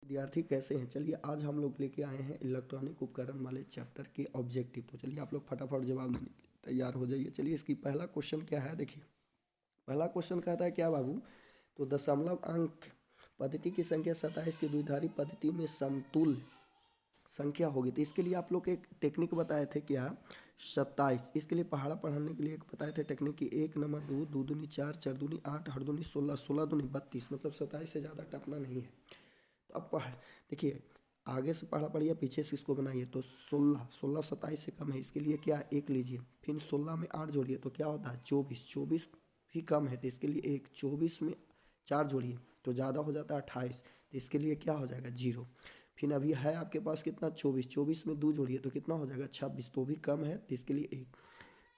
विद्यार्थी कैसे हैं। चलिए आज हम लोग लेके आए हैं इलेक्ट्रॉनिक उपकरण वाले चैप्टर के ऑब्जेक्टिव। तो चलिए आप लोग फटाफट जवाब देने के लिए तैयार हो जाइए। चलिए इसकी पहला क्वेश्चन क्या है, देखिए पहला क्वेश्चन कहता है क्या बाबू, तो दशमलव अंक पद्धति की संख्या 27 की द्विधारी पद्धति में समतुल्य संख्या होगी। तो इसके लिए आप लोग एक टेक्निक बताए थे क्या, 27। इसके लिए पहाड़ा पढ़ाने के लिए एक बताए थे टेक्निक की 1 नंबर 2 2 दूनी 4 4 दूनी 8 8 दूनी 16 16 दूनी 32, मतलब 27 से ज़्यादा टपना नहीं है। तो अब देखिए आगे से पढ़ा पढ़िए, पीछे से इसको बनाइए। तो 16 16 27 से कम है, इसके लिए क्या एक लीजिए, फिर 16 में 8 जोड़िए तो क्या होता है 24 24 भी कम है तो इसके लिए एक, 24 में 4 जोड़िए तो ज़्यादा हो जाता है 28, तो इसके लिए क्या हो जाएगा 0। फिर अभी है आपके पास कितना 24 24 में 2 जोड़िए तो कितना हो जाएगा 26, तो भी कम है तो इसके लिए एक।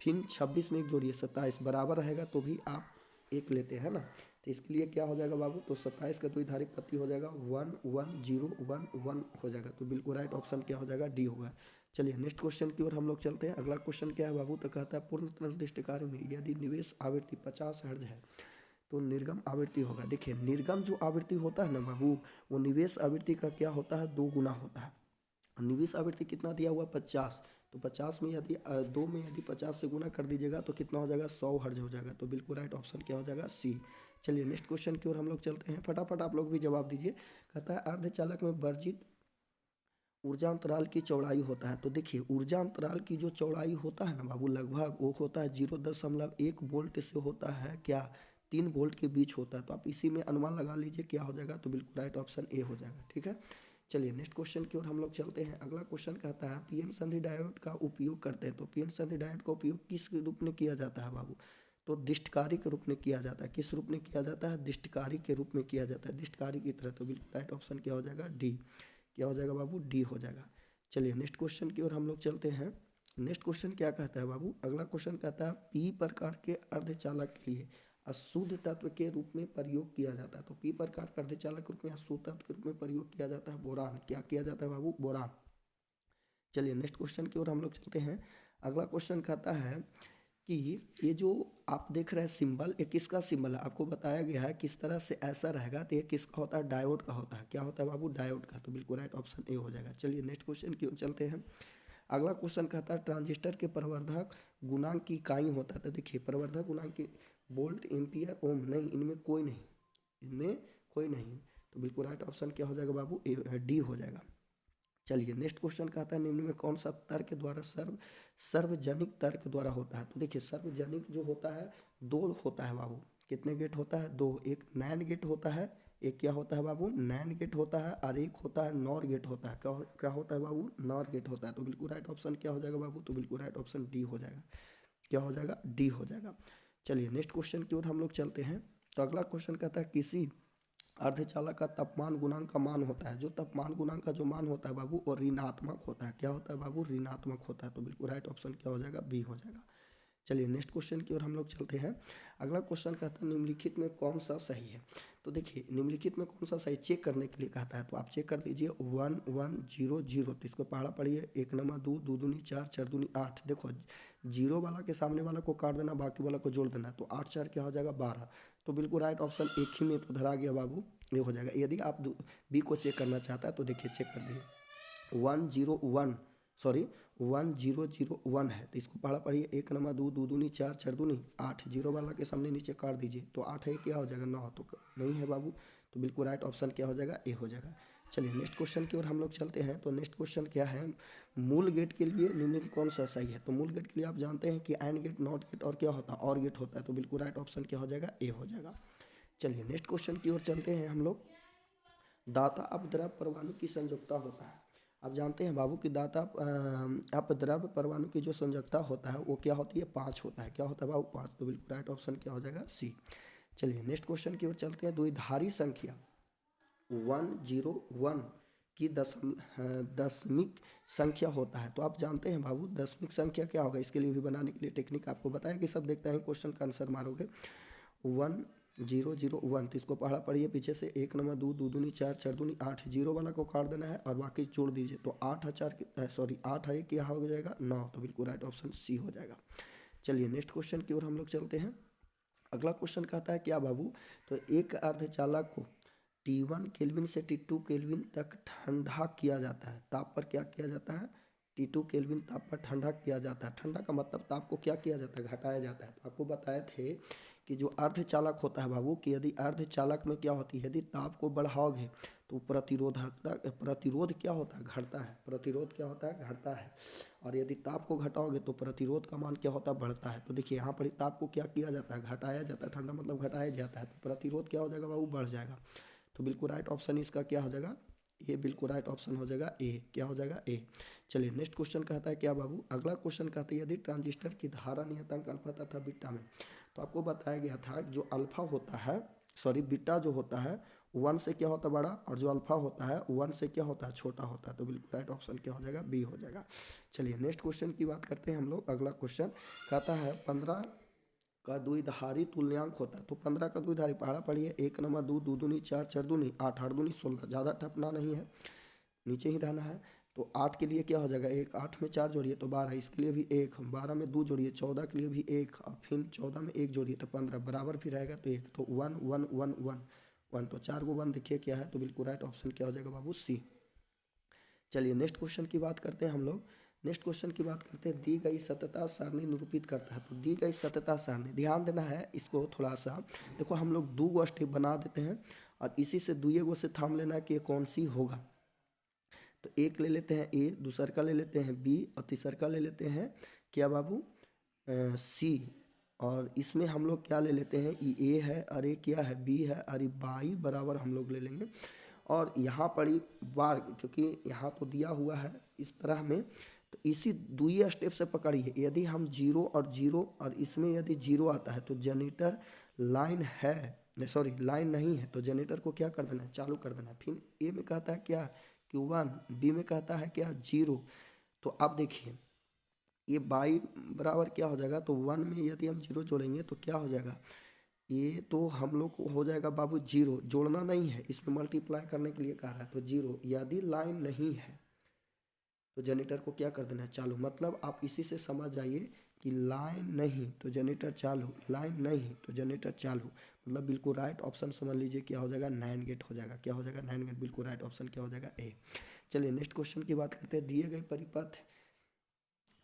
फिर 26 में 1 जोड़िए 27, बराबर रहेगा तो भी आप एक लेते हैं ना, तो इसके लिए क्या हो जाएगा बाबू, तो 27 का द्विधारी पत्ती हो जाएगा 1 1 0 1 1 हो जाएगा। तो बिल्कुल राइट ऑप्शन क्या हो जाएगा, डी होगा। चलिए नेक्स्ट क्वेश्चन की ओर हम लोग चलते हैं। अगला क्वेश्चन क्या है बाबू, तो कहता है पूर्ण निर्दिष्ट कार्य में यदि निवेश आवृत्ति 50 हर्ट्ज है तो निर्गम आवृत्ति होगा। देखिए निर्गम जो आवृत्ति होता है ना बाबू, वो निवेश आवृत्ति का क्या होता है, 2 गुना होता है। निवेश आवृत्ति कितना दिया हुआ 50, तो 50 में यदि 2 में यदि 50 से गुना कर दीजिएगा तो कितना हो जाएगा 100 हर्ज हो जाएगा। तो बिल्कुल राइट ऑप्शन क्या हो जाएगा, सी। चलिए नेक्स्ट क्वेश्चन की ओर हम लोग चलते हैं, फटाफट आप लोग भी जवाब दीजिए। कहता है अर्धचालक में वर्जित ऊर्जा अंतराल की चौड़ाई होता है। तो देखिए ऊर्जा अंतराल की जो चौड़ाई होता है ना बाबू, लगभग वो होता है 0.1 वोल्ट से होता है क्या, 3 वोल्ट के बीच होता है। तो आप इसी में अनुमान लगा लीजिए क्या हो जाएगा, तो बिल्कुल राइट ऑप्शन ए हो जाएगा। ठीक है, चलिए नेक्स्ट क्वेश्चन की ओर हम लोग चलते हैं। अगला क्वेश्चन कहता है पीएन संधि डायोड का उपयोग करते हैं। तो पीएन संधि डायोड का उपयोग किस रूप में किया जाता है बाबू, तो दिष्टकारी के रूप में किया जाता है। किस रूप में किया जाता है, दिष्टकारी के रूप में किया जाता है, दिष्टकारी की तरह। तो बिल्कुल राइट ऑप्शन क्या हो जाएगा, डी। क्या हो जाएगा बाबू, डी हो जाएगा। चलिए नेक्स्ट क्वेश्चन की ओर हम लोग चलते हैं। नेक्स्ट क्वेश्चन क्या कहता है बाबू, अगला क्वेश्चन कहता है पी प्रकार के अर्धचालक के लिए अशुद्ध तत्व के रूप में प्रयोग किया जाता है। तो पी प्रकार का अर्धचालक के रूप में अशुद्ध तत्व के रूप में प्रयोग किया जाता है बोरान। क्या किया जाता है बाबू, बोरान। चलिए नेक्स्ट क्वेश्चन की ओर हम लोग चलते हैं। अगला क्वेश्चन कहता है कि ये जो आप देख रहे हैं सिंबल, ये किसका सिंबल है, आपको बताया गया है किस तरह से ऐसा रहेगा। तो ये किसका होता है, डायोड का होता है। क्या होता है बाबू, डायोड का। तो बिल्कुल राइट ऑप्शन ए हो जाएगा। चलिए नेक्स्ट क्वेश्चन की ओर चलते हैं। अगला क्वेश्चन कहता है ट्रांजिस्टर के प्रवर्धक गुणांक की इकाई होता है। तो देखिए प्रवर्धक गुणांक की वोल्ट एम्पियर ओम नहीं, इनमें कोई नहीं, इनमें कोई नहीं। तो बिल्कुल राइट ऑप्शन क्या हो जाएगा बाबू, ए डी हो जाएगा। चलिए नेक्स्ट क्वेश्चन कहता है निम्न में कौन सा तर्क द्वारा सर्वजनिक तर्क द्वारा होता है। तो देखिए सर्वजनिक जो होता है 2 होता है बाबू। कितने गेट होता है, 2। एक नैंड गेट होता है, एक क्या होता है बाबू, नैंड गेट होता है, और एक होता है नॉर गेट होता है। क्या होता है बाबू, नॉर गेट होता है। तो बिल्कुल राइट ऑप्शन क्या हो जाएगा बाबू, तो बिल्कुल राइट ऑप्शन डी हो जाएगा। क्या हो जाएगा, डी हो जाएगा। चलिए नेक्स्ट क्वेश्चन की ओर हम लोग चलते हैं। तो अगला क्वेश्चन कहता है किसी अर्धचालक का तापमान गुणांक का मान होता है। जो तापमान गुणांक का जो मान होता है बाबू और ऋणात्मक होता है। क्या होता है बाबू, ऋणात्मक होता है। तो बिल्कुल राइट ऑप्शन क्या हो जाएगा, बी हो जाएगा। चलिए नेक्स्ट क्वेश्चन की ओर हम लोग चलते हैं। अगला क्वेश्चन कहता है निम्नलिखित में कौन सा सही है। तो देखिए निम्नलिखित में कौन सा सही चेक करने के लिए कहता है। तो आप चेक कर दीजिए 1 1 0 0। तो इसको पढ़ा पढ़िए, 1 नंबर 2 2 दूनी 4 4 दूनी 8। देखो 0 वाला के सामने वाला को काट देना, बाकी वाला को जोड़ देना। तो 8 4 क्या हो जाएगा 12। तो बिल्कुल राइट ऑप्शन एक ही में तो धरा गया बाबू, ये हो जाएगा। यदि आप बी को चेक करना चाहता है तो देखिए चेक कर दिए 1 0 1 सॉरी 1 0 0 1 है। तो इसको पढ़ा पढ़िए, 1 नंबर 2 2 दूनी 4 4 दूनी 8। 0 वाला के सामने नीचे काट दीजिए तो 8 है, क्या हो जाएगा 9। तो नहीं है बाबू, तो बिल्कुल राइट ऑप्शन क्या हो जाएगा, ए हो जाएगा। चलिए नेक्स्ट क्वेश्चन की ओर हम लोग चलते हैं। तो नेक्स्ट क्वेश्चन क्या है, मूल गेट के लिए निम्नलिखित कौन सा सही है। तो मूल गेट के लिए आप जानते हैं कि एंड गेट, नॉट गेट और क्या होता है, और गेट होता है। तो बिल्कुल राइट ऑप्शन क्या हो जाएगा, ए हो जाएगा। चलिए नेक्स्ट क्वेश्चन की ओर चलते हैं हम लोग। दाता अपद्रव परमाणु की संयोजकता होता है। आप जानते हैं बाबू कि दाता अपद्रव परमाणु की जो संयोजकता होता है वो क्या होती है, 5 होता है। क्या होता है बाबू, 5। तो बिल्कुल राइट ऑप्शन क्या हो जाएगा, सी। चलिए नेक्स्ट क्वेश्चन की ओर चलते हैं। द्विधारी संख्या 101 की दशमिक संख्या होता है। तो आप जानते हैं बाबू दशमिक संख्या क्या होगा। इसके लिए भी बनाने के लिए टेक्निक आपको बताया कि सब देखते हैं, क्वेश्चन का आंसर मारोगे 1 0 0 1। तो इसको पढ़ा पढ़िए पीछे से, 1 नंबर 2 2 दूनी 4 4 दूनी 8। 0 वाला को काट देना है और बाकी जोड़ दीजिए। तो 8 है 4 सॉरी 8 है क्या हो जाएगा 9। तो बिल्कुल राइट ऑप्शन सी हो जाएगा। चलिए नेक्स्ट क्वेश्चन की ओर हम लोग चलते हैं। अगला क्वेश्चन कहता है क्या बाबू, तो एक अर्धचालक को T1 केल्विन से T2 केल्विन तक ठंडा किया जाता है। ताप पर क्या किया जाता है? T2 केल्विन ताप पर ठंडा किया जाता है। ठंडा का मतलब ताप को क्या किया जाता है? घटाया जाता है। तो आपको बताए थे कि जो अर्धचालक होता है बाबू, कि यदि अर्धचालक में क्या होती है, यदि ताप को बढ़ाओगे तो प्रतिरोध क्या होता है? घटता है। प्रतिरोध क्या होता है? घटता है। और यदि ताप को घटाओगे तो प्रतिरोध का मान क्या होता है? बढ़ता है। तो देखिए यहाँ पर ताप को क्या किया जाता है? घटाया जाता है। ठंडा मतलब घटाया जाता है, तो प्रतिरोध क्या हो जाएगा बाबू? बढ़ जाएगा। तो बिल्कुल राइट ऑप्शन इसका क्या हो जाएगा? ए। बिल्कुल राइट ऑप्शन हो जाएगा ए। क्या हो जाएगा? ए। चलिए नेक्स्ट क्वेश्चन कहता है क्या बाबू? अगला क्वेश्चन कहता है यदि ट्रांजिस्टर की धारा नियतांक अल्फा तथा बीटा में, तो आपको बताया गया था जो अल्फा होता है, सॉरी बीटा जो होता है 1 से क्या होता है? बड़ा। और जो अल्फा होता है 1 से क्या होता है? छोटा होता है। तो बिल्कुल राइट ऑप्शन क्या हो जाएगा? बी हो जाएगा। चलिए नेक्स्ट क्वेश्चन की बात करते हैं हम लोग। अगला क्वेश्चन कहता है 15 का द्विधारी तुल्यांक होता है। तो 15 का द्विधारी पढ़ा पढ़िए। 1 नमा 2, 2 दूनी 4, 4 दूनी 8, 8 दूनी 16। ज़्यादा टपना नहीं है, नीचे ही रहना है। तो 8 के लिए क्या हो जाएगा? 1। 8 में 4 जोड़िए तो 12, इसके लिए भी 1। 12 में 2 जोड़िए 14 के लिए भी 1, और फिर 14 में 1 जोड़िए तो 15, बराबर भी रहेगा तो 1। तो 1 1 1 1 1, तो 4 को 1 देखिए क्या है? तो बिल्कुल राइट ऑप्शन क्या हो जाएगा बाबू? सी। चलिए नेक्स्ट क्वेश्चन की बात करते हैं हम लोग। नेक्स्ट क्वेश्चन की बात करते हैं दी गई सततता सारणी निरूपित करता है। तो दी गई सततता सारणी, ध्यान देना है इसको थोड़ा सा। देखो हम लोग 2 स्टेप बना देते हैं और इसी से 2 से थाम लेना है कि ये कौन सी होगा। तो एक ले लेते हैं ए, दूसर का ले लेते हैं बी, और तीसर का ले लेते हैं क्या बाबू? सी। और इसमें हम लोग क्या ले लेते हैं? ये ए है, अरे क्या है? बी है, अरे बाई बराबर हम लोग ले लेंगे। और यहाँ पर ही बार, क्योंकि यहाँ तो दिया हुआ है इस तरह में, तो इसी 2 स्टेप से पकड़िए। यदि हम 0 और 0 और इसमें यदि 0 आता है तो जनरेटर लाइन है, सॉरी लाइन नहीं है, तो जनरेटर को क्या कर देना है? चालू कर देना है। फिर ए में कहता है क्या? Q1, बी में कहता है क्या? 0। तो अब देखिए ये बाई बराबर क्या हो जाएगा? तो 1 में यदि हम 0 जोड़ेंगे तो क्या हो जाएगा? ये तो हम लोग को हो जाएगा बाबू 0। जोड़ना नहीं है, इसमें मल्टीप्लाई करने के लिए कह रहा है। तो 0 यदि लाइन नहीं है तो जनरेटर को क्या कर देना है? चालू। मतलब आप इसी से समझ जाइए कि लाइन नहीं तो जनरेटर चालू, लाइन नहीं तो जनरेटर चालू। मतलब बिल्कुल राइट ऑप्शन समझ लीजिए क्या हो जाएगा? नैंड गेट हो जाएगा। क्या हो जाएगा? NAND gate. बिल्कुल राइट ऑप्शन क्या हो जाएगा? ए। चलिए नेक्स्ट क्वेश्चन की बात करते हैं। दिए गए परिपथ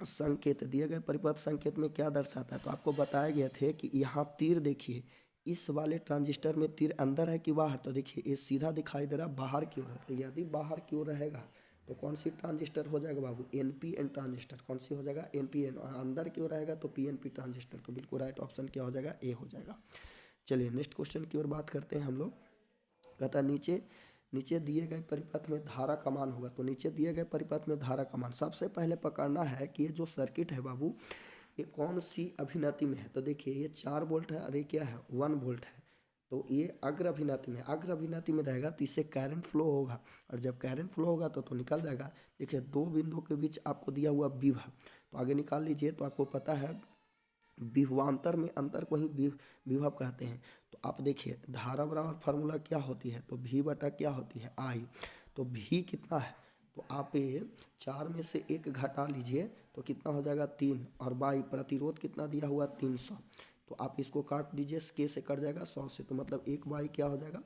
संकेत, दिए गए परिपथ संकेत में क्या दर्शाता है? तो आपको बताया गया थे कि यहाँ तीर देखिए, इस वाले ट्रांजिस्टर में तीर अंदर है कि बाहर? तो देखिए ये सीधा दिखाई दे रहा बाहर की ओर है। तो यदि बाहर की ओर रहेगा तो कौन सी ट्रांजिस्टर हो जाएगा बाबू? NPN transistor. कौन सी हो जाएगा? NPN। और अंदर की ओर रहेगा तो PNP ट्रांजिस्टर। तो बिल्कुल राइट ऑप्शन क्या हो जाएगा? ए हो जाएगा। चलिए नेक्स्ट क्वेश्चन की ओर बात करते हैं हम लोग। कहता नीचे नीचे दिए गए परिपथ में धारा का मान होगा। तो नीचे दिए गए परिपथ में धारा का मान सबसे पहले पकड़ना है कि ये जो सर्किट है बाबू, ये कौन सी अभिनति में है? तो देखिए ये 4 वोल्ट है और ये क्या है? 1 वोल्ट है। तो ये अग्र अभिनति में, अग्र अभिनति में रहेगा तो इससे करंट फ्लो होगा, और जब करंट फ्लो होगा तो निकल जाएगा। देखिए 2 बिंदुओं के बीच आपको दिया हुआ विभव, तो आगे निकाल लीजिए। तो आपको पता है विभवांतर में अंतर को ही विभव कहते हैं। तो आप देखिए धारा बराबर फार्मूला क्या होती है? तो V बटा क्या होती है? I। तो V कितना है? तो आप ये 4 में से 1 घटा लीजिए तो कितना हो जाएगा? 3। और बाई प्रतिरोध कितना दिया हुआ? 300। तो आप इसको काट दीजिए, K से कट जाएगा 100 से, तो मतलब 1 बाई क्या हो जाएगा?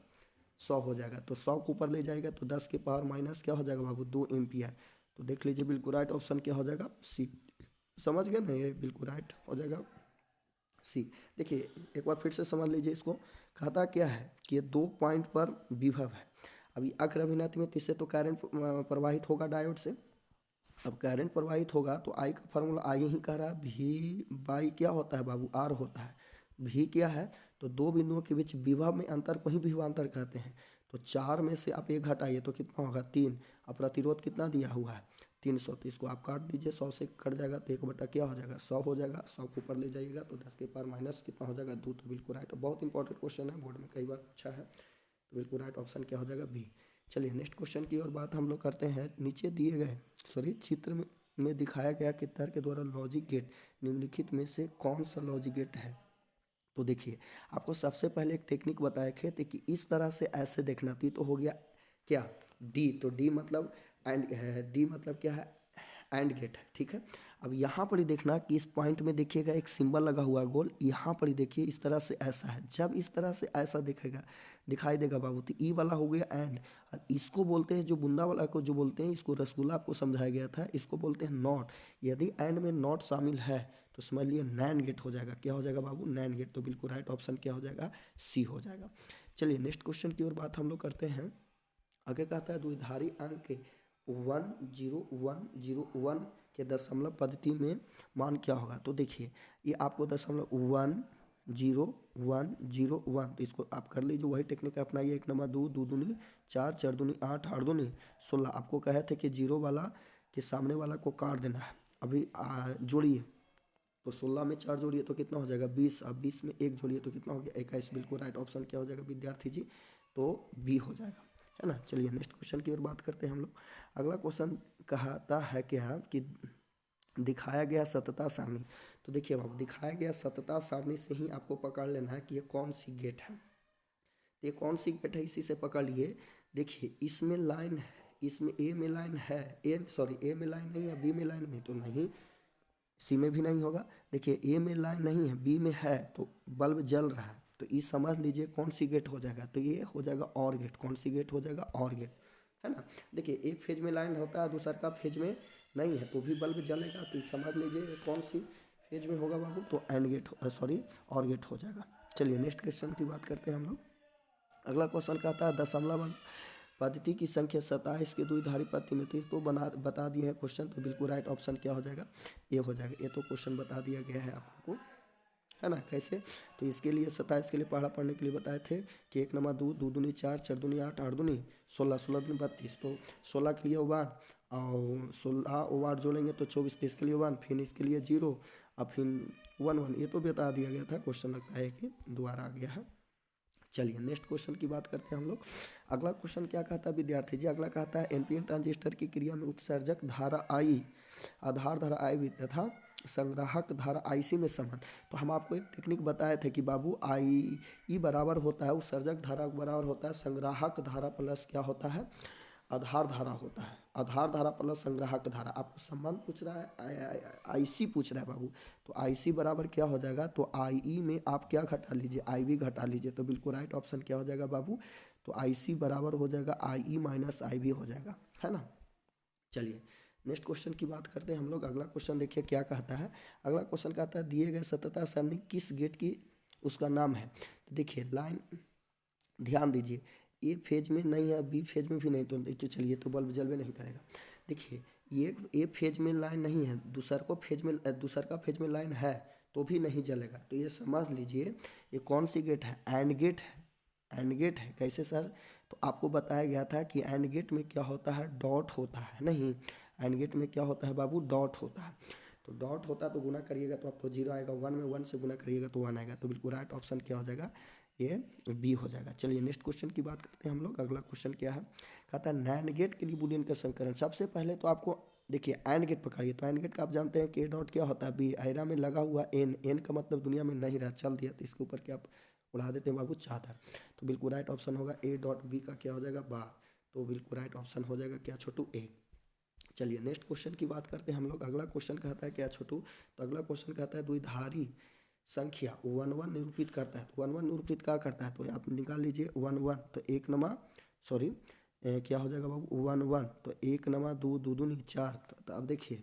100 हो जाएगा। तो 100 को ऊपर ले जाएगा तो 10 के पावर माइनस क्या हो जाएगा बाबू? 2 एम्पियर। तो देख लीजिए बिल्कुल राइट ऑप्शन क्या हो जाएगा? सी। समझ गए ना? ये बिल्कुल राइट हो जाएगा सी। देखिए एक बार फिर से समझ लीजिए इसको। कहता क्या है कि ये 2 पॉइंट पर विभव है। अभी अग्र अभिनति में इससे तो करंट प्रवाहित होगा डायोड से। अब करंट प्रवाहित होगा तो आई का फार्मूला आई ही कह रहा है, भी बाई क्या होता है बाबू? आर होता है। भी क्या है? तो 2 बिंदुओं के बीच विभव में अंतर को ही विभवांतर कहते हैं। तो 4 में से आप 1 घटाइए तो कितना होगा? 3। अब प्रतिरोध कितना दिया हुआ है? 300। तो इसको आप काट दीजिए, 100 से कट जाएगा तो 1 बटा क्या हो जाएगा? 100 हो जाएगा। 100 को ऊपर ले जाइएगा तो 10 के पावर माइनस कितना हो जाएगा? 2। तो बिल्कुल राइट। बहुत इंपॉर्टेंट क्वेश्चन है, बोर्ड में कई बार पूछा है। तो बिल्कुल राइट ऑप्शन क्या हो जाएगा? बी। चलिए नेक्स्ट क्वेश्चन की ओर बात हम लोग करते हैं। नीचे दिए गए चित्र में दिखाया गया कि तर्क के द्वारा लॉजिक गेट निम्नलिखित में से कौन सा लॉजिक गेट है? तो देखिए आपको सबसे पहले एक टेक्निक बताए थे कि इस तरह से ऐसे देखना थी। तो हो गया क्या? डी। तो डी मतलब एंड है, डी मतलब क्या है? एंड गेट है, ठीक है। अब यहाँ पर ही देखना कि इस पॉइंट में देखिएगा एक सिंबल लगा हुआ है गोल, यहाँ पर ही देखिए इस तरह से ऐसा है। जब इस तरह से ऐसा दिखेगा दिखाई देगा बाबू, तो ई वाला हो गया एंड। इसको बोलते हैं, जो बुंदा वाला को जो बोलते हैं, इसको रसगुल्ला आपको समझाया गया था, इसको बोलते हैं नॉट। यदि एंड में नॉट शामिल है तो समझ लिए नैन गेट हो जाएगा। क्या हो जाएगा बाबू? नैन गेट। तो बिल्कुल राइट ऑप्शन क्या हो जाएगा? सी हो जाएगा। चलिए नेक्स्ट क्वेश्चन की ओर बात हम लोग करते हैं। आगे कहता है द्विधारी अंक के 10101 के दशमलव पद्धति में मान क्या होगा। तो देखिए ये आपको 0.10101, तो इसको आप कर लीजिए, वही टेक्निक अपनाइए। एक नंबर 2, 2 दूनी 4, 4 दूनी 8, 8 दूनी 16। आपको कहे थे कि जीरो वाला के सामने वाला को काट देना है। अभी जोड़िए, तो 16 में 4 जोड़िए तो कितना हो जाएगा? 20। अब 20 में 1 जोड़िए तो कितना हो गया? 21। बिल्कुल राइट ऑप्शन क्या हो जाएगा विद्यार्थी जी? तो बी हो जाएगा, है ना। चलिए नेक्स्ट क्वेश्चन की ओर बात करते हैं हम लोग। अगला क्वेश्चन कहता है क्या कि दिखाया गया सतता सारणी। तो देखिए बाबू, दिखाया गया सतता सारणी से ही आपको पकड़ लेना है कि ये कौन सी गेट है। ये कौन सी गेट है, इसी से पकड़ लिए। देखिए इसमें लाइन है, इसमें ए में लाइन है, ए में लाइन नहीं है, बी में लाइन नहीं तो नहीं, सी में भी नहीं होगा। देखिए ए में लाइन नहीं है, बी में है, तो बल्ब जल रहा है, तो ये समझ लीजिए कौन सी गेट हो जाएगा। तो ये हो जाएगा और गेट। कौन सी गेट हो जाएगा? और गेट, है ना। देखिए एक फेज में लाइन होता है, दूसरा का फेज में नहीं है, तो भी बल्ब जलेगा। तो ये समझ लीजिए ये कौन सी फेज में होगा बाबू? तो एंड गेट और गेट हो जाएगा। चलिए नेक्स्ट क्वेश्चन की बात करते हैं हम लोग। अगला क्वेश्चन कहता है दशमलव पद्धति की संख्या 27 के द्विधारी पद्धति में थी। तो बता दिए हैं क्वेश्चन, तो बिल्कुल राइट ऑप्शन क्या हो जाएगा? ये हो जाएगा। ये तो क्वेश्चन बता दिया गया है आपको, है ना। कैसे? तो इसके लिए 27 के लिए पढ़ा पढ़ने के लिए बताए थे कि एक नंबर 2, 2 दूनी 4, 4 दूनी 8, 8 दूनी 16, 16 दूनी 32। तो 16 के लिए 1 और 16 और 8 जोड़ेंगे तो 24। तो इसके लिए 1, फिर इसके लिए 0 और फिर 1 1। ये तो बता दिया गया था, क्वेश्चन लगता है कि दोबारा आ गया है। चलिए नेक्स्ट क्वेश्चन की बात करते हैं हम लोग। अगला क्वेश्चन क्या कहता है विद्यार्थी जी? अगला कहता है एनपीएन ट्रांजिस्टर की क्रिया में उत्सर्जक धारा आई, आधार धारा आई तथा संग्राहक धारा आईसी में समान। तो हम आपको एक टेक्निक बताए थे कि बाबू आई ई बराबर होता है उत्सर्जक धारा बराबर होता है संग्राहक धारा प्लस क्या होता है? आधार धारा होता है। आधार धारा प्लस संग्राहक धारा। आपको संबंध पूछ रहा है, आईसी पूछ रहा है बाबू, तो आईसी बराबर क्या हो जाएगा? तो आई में आप क्या घटा लीजिए? आई भी घटा लीजिए। तो बिल्कुल राइट ऑप्शन क्या हो जाएगा बाबू? तो आईसी बराबर हो जाएगा आई माइनस आई भी हो जाएगा, है ना। चलिए नेक्स्ट क्वेश्चन की बात करते हैं हम लोग। अगला क्वेश्चन देखिए क्या कहता है। अगला क्वेश्चन कहता है दिए गए सततता सारणी किस गेट की उसका नाम है। तो देखिए लाइन ध्यान दीजिए, ए फेज में नहीं है, बी फेज में भी नहीं, तो चलिए तो बल्ब जलवे नहीं करेगा। देखिए ये ए फेज में लाइन नहीं है, दूसर का फेज में लाइन है तो भी नहीं जलेगा। तो ये समझ लीजिए ये कौन सी गेट है? एंड गेट है। एंड गेट है। कैसे सर? तो आपको बताया गया था कि एंड गेट में क्या होता है? डॉट होता है। नहीं, एंड गेट में क्या होता है बाबू? डॉट होता है। तो डॉट होता है तो गुना करिएगा तो आपको 0 आएगा, 1 में 1 से गुना करिएगा तो 1 आएगा। तो बिल्कुल राइट ऑप्शन क्या हो जाएगा? ये बी हो जाएगा। चलिए नेक्स्ट क्वेश्चन की बात करते हैं हम लोग। अगला क्वेश्चन क्या है? कहता है नैंड गेट के लिए बूलियन का समीकरण। सबसे पहले तो आपको देखिए एंड गेट पकड़िए। तो एंड गेट का आप जानते हैं कि ए डॉट क्या होता है? बी। आयरा में लगा हुआ एन, एन का मतलब दुनिया में नहीं रहा, चल दिया, तो इसके ऊर क्या आप उड़ा देते हैं बाबू? चादर। तो बिल्कुल राइट ऑप्शन होगा ए डॉट बी का क्या हो जाएगा? बार। तो बिल्कुल राइट ऑप्शन हो जाएगा क्या छोटू? ए। चलिए नेक्स्ट क्वेश्चन की बात करते हैं हम लोग। अगला क्वेश्चन कहता है क्या छोटू? तो अगला क्वेश्चन कहता है द्विधारी संख्या 1 1 निरूपित करता है। तो 1 1 निरूपित क्या करता है? तो आप निकाल लीजिए 1 1। तो एक नमा क्या हो जाएगा बाबू? 1 1। तो एक नमा 2, 2 दूनी 4। तो अब देखिए,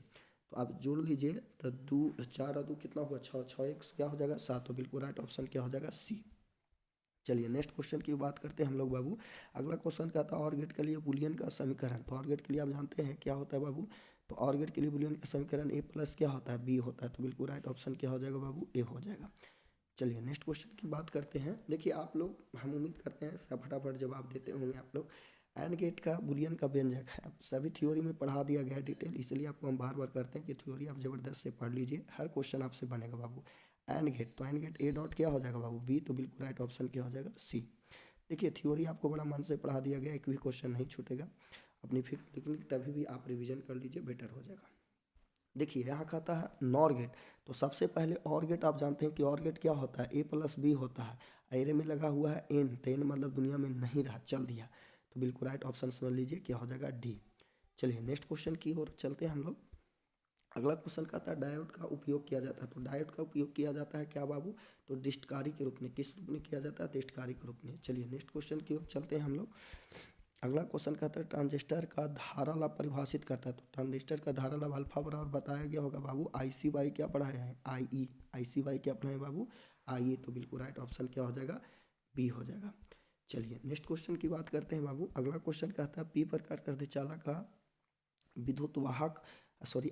तो आप जोड़ लीजिए, तो 2 4 और 2 कितना होगा? 6, 6 1 क्या हो जाएगा? 7। तो बिल्कुल राइट ऑप्शन क्या हो जाएगा? सी। चलिए नेक्स्ट क्वेश्चन की बात करते हैं हम लोग बाबू। अगला क्वेश्चन कहता है और गेट के लिए बूलियन का समीकरण। तो और गेट के लिए आप जानते हैं क्या होता है बाबू? तो और गेट के लिए बूलियन का समीकरण ए प्लस क्या होता है? बी होता है। तो बिल्कुल राइट ऑप्शन क्या हो जाएगा बाबू? ए हो जाएगा। चलिए नेक्स्ट क्वेश्चन की बात करते हैं। देखिए आप लोग, हम उम्मीद करते हैं सब फटाफट जवाब देते होंगे आप लोग। एंड गेट का बूलियन का व्यंजक है, सभी थ्योरी में पढ़ा दिया गया है डिटेल, इसलिए आपको हम बार बार करते हैं कि थ्योरी आप ज़बरदस्त से पढ़ लीजिए, हर क्वेश्चन आपसे बनेगा बाबू। एंड गेट, तो एंड गेट ए डॉट क्या हो जाएगा बाबू? बी। तो बिल्कुल राइट ऑप्शन क्या हो जाएगा? सी। देखिए थ्योरी आपको बड़ा मन से पढ़ा दिया गया, एक भी क्वेश्चन नहीं छूटेगा अपनी फिर, लेकिन तभी भी आप रिवीजन कर लीजिए, बेटर हो जाएगा। देखिए यहाँ कहता है नॉर गेट। तो सबसे पहले और गेट आप जानते हैं कि और गेट क्या होता है? ए प्लस बी होता है। एरे में लगा हुआ है एन, तो एन मतलब दुनिया में नहीं रहा, चल दिया। तो बिल्कुल राइट ऑप्शन समझ लीजिए क्या हो जाएगा? डी। चलिए नेक्स्ट क्वेश्चन की ओर चलते हैं हम लोग। अगला क्वेश्चन कहता है डायोड का उपयोग किया जाता है। तो डायोड का उपयोग किया जाता है क्या बाबू, तो डिस्टकारी के रूप में। किस रूप में किया जाता है, डिस्टकारी के रूप में। चलिए नेक्स्ट क्वेश्चन की ओर चलते हैं हम लोग। अगला क्वेश्चन कहता है ट्रांजिस्टर का धारा लाभ परिभाषित करता है। तो ट्रांजिस्टर का धारा लाभ अल्फा बराबर बताया गया होगा बाबू IC बाई क्या पढ़ाया है, IE। IC बाई क्या पढ़ाए बाबू, IE। तो बिल्कुल राइट ऑप्शन क्या हो जाएगा, बी हो जाएगा। चलिए नेक्स्ट क्वेश्चन की बात करते हैं बाबू। अगला क्वेश्चन कहता है पी प्रकार का अर्धचालक का विद्युत वाहक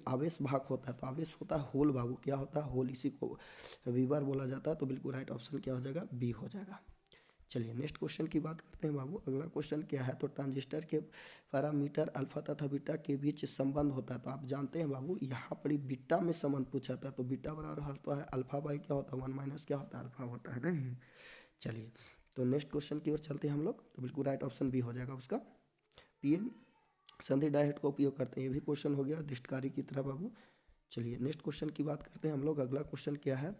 आवेश वाहक होता है। तो आवेश होता है होल बाबू, क्या होता है, होल। इसी को वीबर बोला जाता है। तो बिल्कुल राइट ऑप्शन क्या हो जाएगा, बी हो जाएगा। चलिए नेक्स्ट क्वेश्चन की बात करते हैं बाबू। अगला क्वेश्चन क्या है, तो ट्रांजिस्टर के पैरामीटर अल्फा तथा बीटा के बीच संबंध होता है। तो आप जानते हैं बाबू यहाँ पर ही बीटा में संबंध पूछा था। तो बीटा बराबर होता है अल्फा बाई क्या होता है, 1 माइनस क्या होता है, अल्फा होता है नहीं। चलिए तो नेक्स्ट क्वेश्चन की ओर चलते हैं हम लोग। तो बिल्कुल राइट ऑप्शन बी हो जाएगा उसका। पीएन संधि डायोड का उपयोग करते हैं, ये भी क्वेश्चन हो गया डिस्टकारी की तरह बाबू। चलिए नेक्स्ट क्वेश्चन की बात करते हैं हम लोग। अगला क्वेश्चन क्या है,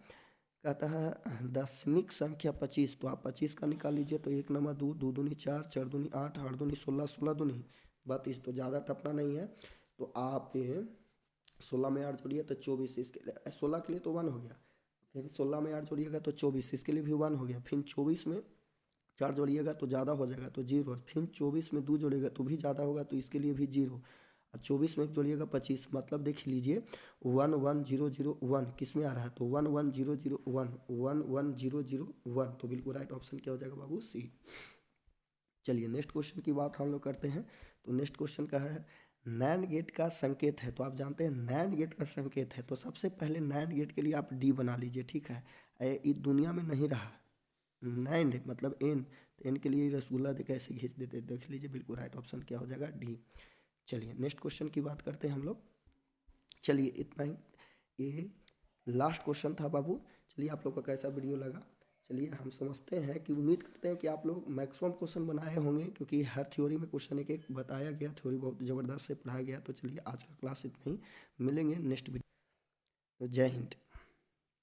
कहता है दशमिक संख्या 25। तो आप 25 का निकाल लीजिए। तो 1 नंबर 2, 2 दूनी 4, 4 दूनी 8, 8 दूनी 16, 16 दूनी 32। तो ज़्यादा टपना नहीं है। तो आप 16 में 8 जोड़िए तो 24। इसके 16 के लिए तो 1 हो गया, फिर 16 में 8 जोड़िएगा तो 24, इसके लिए भी 1 हो गया। फिर 24 में 4 जोड़िएगा तो ज़्यादा हो जाएगा तो 0। फिर 24 में 2 जोड़िएगा तो भी ज़्यादा होगा, तो इसके लिए भी 0। और 24 में 1 जोड़िएगा 25। मतलब देख लीजिए 1 1 0 0 1 किस में आ रहा है, तो 1 1 0 0 1 1 1 0 0 1। तो बिल्कुल राइट ऑप्शन क्या हो जाएगा बाबू, सी। चलिए नेक्स्ट क्वेश्चन की बात हम लोग करते हैं। तो नेक्स्ट क्वेश्चन का है नैंड गेट का संकेत है। तो आप जानते हैं नैंड गेट का संकेत है। तो सबसे पहले नैंड गेट के लिए आप डी बना लीजिए, ठीक है। ये दुनिया में नहीं रहा नैंड मतलब एन, तो एन के लिए रसगुल्ला कैसे खींच देते, देख लीजिए। बिल्कुल राइट ऑप्शन क्या हो जाएगा, डी। चलिए नेक्स्ट क्वेश्चन की बात करते हैं हम लोग। चलिए इतना ही, ये लास्ट क्वेश्चन था बाबू। चलिए आप लोग का कैसा वीडियो लगा, चलिए हम समझते हैं कि उम्मीद करते हैं कि आप लोग मैक्सिमम क्वेश्चन बनाए होंगे, क्योंकि हर थ्योरी में क्वेश्चन एक एक बताया गया, थ्योरी बहुत ज़बरदस्त से पढ़ाया गया। तो चलिए आज का क्लास इतना ही, मिलेंगे नेक्स्ट वीडियो। जय हिंद।